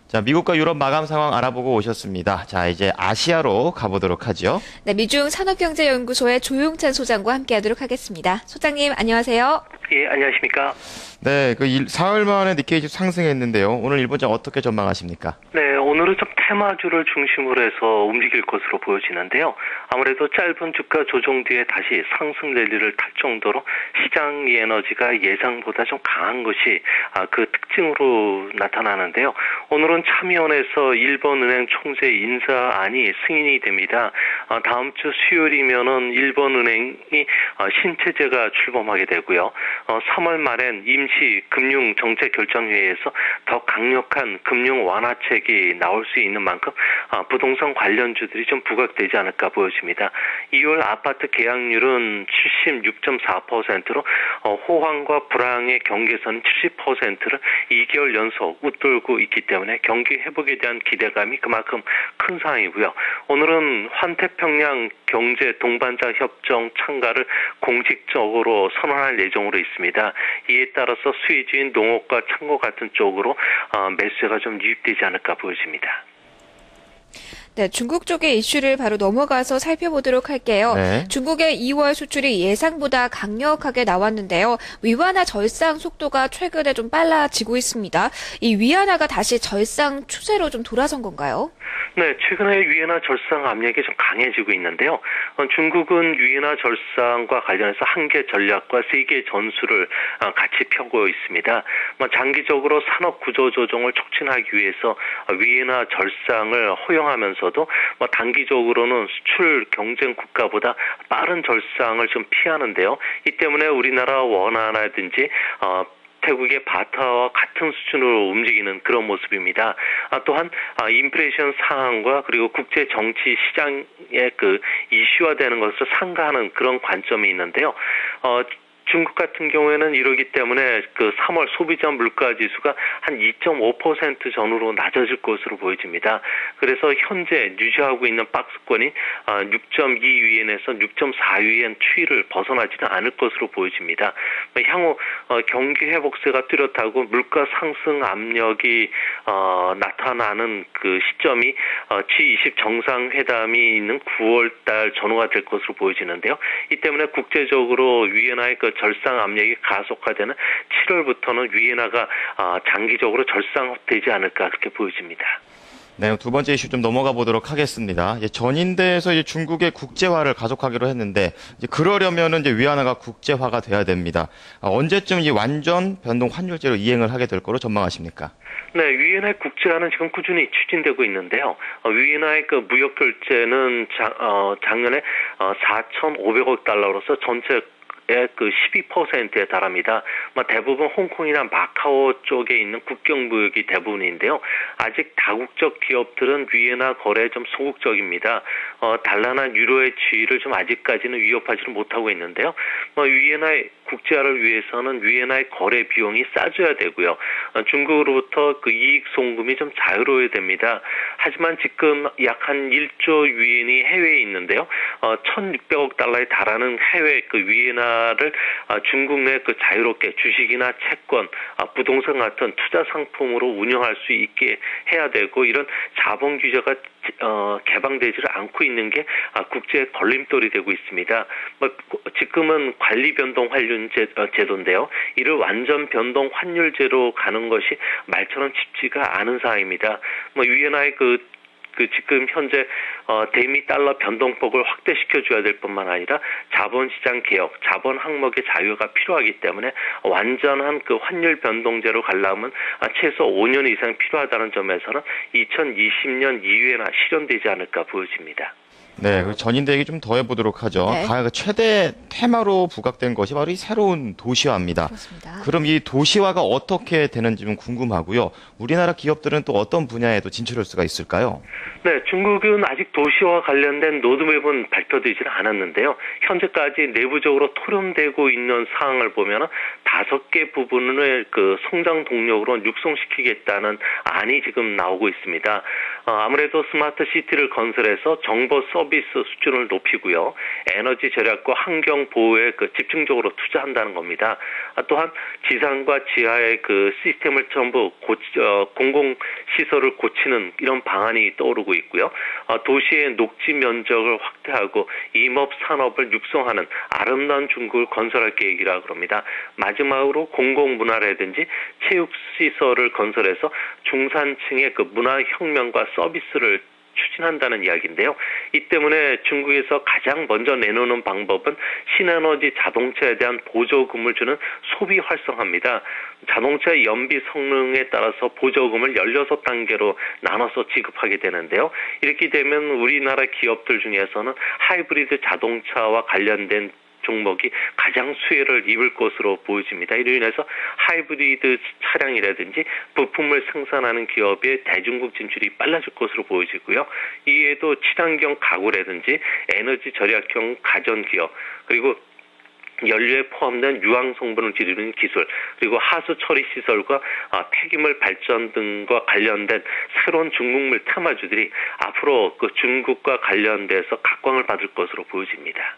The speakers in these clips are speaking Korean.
자, 미국과 유럽 마감 상황 알아보고 오셨습니다. 자, 이제 아시아로 가보도록 하죠. 네, 미중 산업경제연구소의 조용찬 소장과 함께하도록 하겠습니다. 소장님, 안녕하세요. 예, 안녕하십니까. 네, 4월 만에 니케이 지수 상승했는데요. 오늘 일본장 어떻게 전망하십니까? 네, 오늘은 좀 테마주를 중심으로 해서 움직일 것으로 보여지는데요. 아무래도 짧은 주가 조정 뒤에 다시 상승 랠리를 탈 정도로 시장 에너지가 예상보다 좀 강한 것이 그 특징으로 나타나는데요. 오늘은 참여원에서 일본은행 총재 인사안이 승인이 됩니다. 다음 주 수요일이면은 일본은행이 신체제가 출범하게 되고요. 3월 말엔 임시 금융정책결정회의에서 더 강력한 금융 완화책이 나올 수 있는 만큼 부동산 관련주들이 좀 부각되지 않을까 보여집니다. 2월 아파트 계약률은 76.4%로 호황과 불황의 경계선은 70%를 2개월 연속 웃돌고 있기 때문에 경기 회복에 대한 기대감이 그만큼 큰 상황이고요. 오늘은 환태평양 경제 동반자 협정 참가를 공식적으로 선언할 예정으로 있습니다. 이에 따라서 수혜주인 농업과 창고 같은 쪽으로 매수세가 좀 유입되지 않을까 보여집니다. 네, 중국 쪽의 이슈를 바로 넘어가서 살펴보도록 할게요. 네. 중국의 2월 수출이 예상보다 강력하게 나왔는데요. 위안화 절상 속도가 최근에 좀 빨라지고 있습니다. 이 위안화가 다시 절상 추세로 좀 돌아선 건가요? 네, 최근에 위안화 절상 압력이 좀 강해지고 있는데요. 중국은 위안화 절상과 관련해서 한계 전략과 세계 전술을 같이 펴고 있습니다. 장기적으로 산업 구조 조정을 촉진하기 위해서 위안화 절상을 허용하면서도 단기적으로는 수출 경쟁 국가보다 빠른 절상을 좀 피하는데요. 이 때문에 우리나라 원화라든지 태국의 바타와 같은 수준으로 움직이는 그런 모습입니다. 또한 인플레이션 상황과 그리고 국제 정치 시장의 그 이슈화되는 것을 상가하는 그런 관점이 있는데요. 중국 같은 경우에는 이러기 때문에 그 3월 소비자 물가 지수가 한 2.5% 전후로 낮아질 것으로 보여집니다. 그래서 현재 유지하고 있는 박스권이 6.2위엔에서 6.4위엔 추이를 벗어나지는 않을 것으로 보여집니다. 향후 경기 회복세가 뚜렷하고 물가 상승 압력이 나타나는 그 시점이 G20 정상회담이 있는 9월 달 전후가 될 것으로 보여지는데요. 이 때문에 국제적으로 위안화의 그 절상 압력이 가속화되는 7월부터는 위안화가 장기적으로 절상되지 않을까 그렇게 보여집니다. 네, 두 번째 이슈 좀 넘어가 보도록 하겠습니다. 이제 전인대에서 이제 중국의 국제화를 가속하기로 했는데 이제 그러려면은 이제 위안화가 국제화가 돼야 됩니다. 언제쯤 이 완전 변동 환율제로 이행을 하게 될 거로 전망하십니까? 네, 위안화의 국제화는 지금 꾸준히 추진되고 있는데요. 위안화의 그 무역 결제는 작년에 4,500억 달러로서 전체 그 12%에 달합니다. 대부분 홍콩이나 마카오 쪽에 있는 국경 무역이 대부분인데요. 아직 다국적 기업들은 위안화 거래에 좀 소극적입니다. 달러나 유로의 지위를 좀 아직까지는 위협하지는 못하고 있는데요. 위안화의 국제화를 위해서는 위안화의 거래 비용이 싸져야 되고요. 중국으로부터 그 이익 송금이 좀 자유로워야 됩니다. 하지만 지금 약 한 1조 위안이 해외에 있는데요. 1,600억 달러에 달하는 해외 그 위안화를 중국 내 그 자유롭게 주식이나 채권, 부동산 같은 투자 상품으로 운영할 수 있게 해야 되고 이런 자본 규제가 개방되지를 않고 있는 게 국제 걸림돌이 되고 있습니다. 지금은 관리 변동 환율 제도인데요. 이를 완전 변동 환율제로 가는 것이 말처럼 쉽지가 않은 상황입니다. 위안화의 지금 현재 대미 달러 변동폭을 확대시켜 줘야 될 뿐만 아니라 자본시장 개혁, 자본 항목의 자유가 필요하기 때문에 완전한 그 환율 변동제로 가려면 최소 5년 이상 필요하다는 점에서는 2020년 이후에나 실현되지 않을까 보여집니다. 네, 전인대 얘기 좀 더 해보도록 하죠. 네. 최대 테마로 부각된 것이 바로 이 새로운 도시화입니다. 그렇습니다. 그럼 이 도시화가 어떻게 되는지 좀 궁금하고요. 우리나라 기업들은 또 어떤 분야에도 진출할 수가 있을까요? 네, 중국은 아직 도시와 관련된 로드맵은 발표되지는 않았는데요. 현재까지 내부적으로 토론되고 있는 사항을 보면 5개 부분을 그 성장 동력으로 육성시키겠다는 안이 지금 나오고 있습니다. 아무래도 스마트 시티를 건설해서 정보 서비스 수준을 높이고요. 에너지 절약과 환경 보호에 집중적으로 투자한다는 겁니다. 또한 지상과 지하의 시스템을 전부 공공 시설을 고치는 이런 방안이 떠오르고 있고요. 도시의 녹지 면적을 확대하고 임업 산업을 육성하는 아름다운 중국을 건설할 계획이라 그럽니다. 마지막으로 공공문화라든지 체육시설을 건설해서 중산층의 문화혁명과 서비스를 추진한다는 이야기인데요. 이 때문에 중국에서 가장 먼저 내놓는 방법은 신에너지 자동차에 대한 보조금을 주는 소비 활성화입니다. 자동차 연비 성능에 따라서 보조금을 16단계로 나눠서 지급하게 되는데요. 이렇게 되면 우리나라 기업들 중에서는 하이브리드 자동차와 관련된 종목이 가장 수혜를 입을 것으로 보여집니다. 이로 인해서 하이브리드 차량이라든지 부품을 생산하는 기업의 대중국 진출이 빨라질 것으로 보여지고요. 이에도 친환경 가구라든지 에너지 절약형 가전기업 그리고 연료에 포함된 유황 성분을 줄이는 기술, 그리고 하수 처리 시설과 폐기물 발전 등과 관련된 새로운 중국물 테마주들이 앞으로 중국과 관련돼서 각광을 받을 것으로 보여집니다.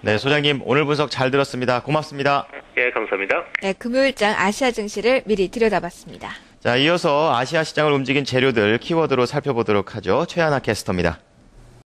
네, 소장님 오늘 분석 잘 들었습니다. 고맙습니다. 예, 감사합니다. 네, 금요일장 아시아 증시를 미리 들여다봤습니다. 자, 이어서 아시아 시장을 움직인 재료들 키워드로 살펴보도록 하죠. 최하나 캐스터입니다.